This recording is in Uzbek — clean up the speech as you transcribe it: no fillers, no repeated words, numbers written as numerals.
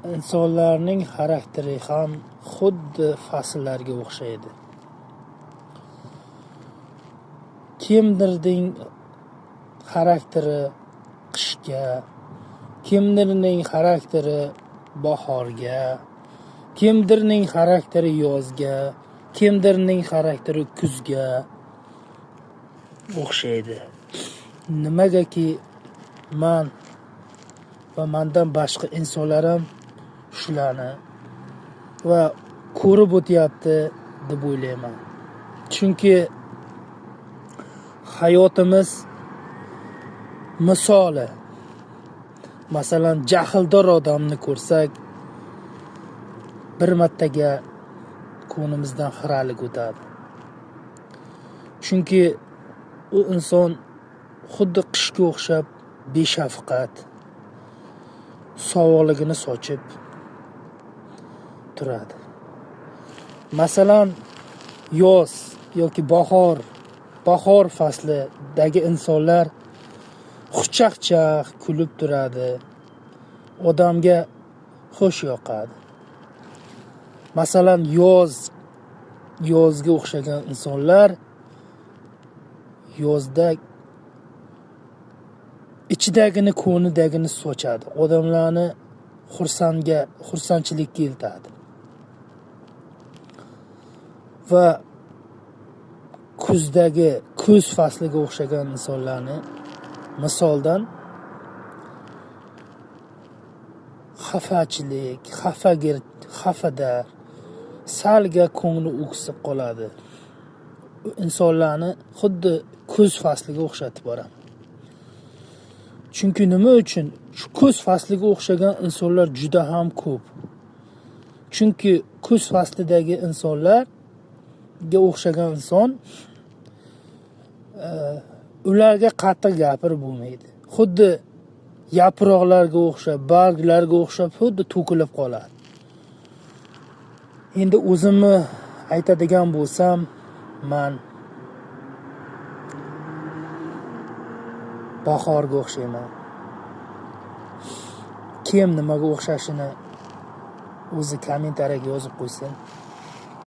insonlarning xarakteri ham xuddi fasllarga o'xshaydi. Kimdirning xarakteri qishga, kimdirning xarakteri bahorga, kimdirning xarakteri yozga, kimdirning xarakteri kuzga o'xshaydi. Nimagaki man va mendan boshqa insonlar ham shularni va ko'rib o'tyapti deb o'ylayman. Chunki hayotimiz misoli, masalan, jahldor odamni ko'rsak, bir martaga ko'nimizdan xiralik o'tadi. Chunki u inson xuddi qishga o'xshab beshafqat, sovuqligini sochib turadi. Masalan, yoz yoki bahor faslidagi insonlar xushchaqchaq kulib turadi, odamga xush yoqadi. Masalan, yozga o'xshagan insonlar yozda ichidagini, ko'nidagini sochadi, odamlarni xursandchilikka eltadi. Va kuz fasliga o'xshagan insonlarni misoldan xafachilik, xafadar, salga ko'ngli o'ksib qoladi. Insonlarni xuddi kuz fasliga o'xshatib boraman. Chunki nima uchun? Shu kuz fasliga o'xshagan insonlar juda ham ko'p. Chunki kuz faslidagi insonlarga o'xshagan inson ularga qattiq gapirib bo'lmaydi. Xuddi yaproqlarga o'xshab, barglarga o'xshab xuddi to'kilib qoladi. Endi o'zimni aytadigan bo'lsam, men bahorga o'xshayman. Kim nimaga o'xshashini o'zi kommentariyaga yozib qo'ysin.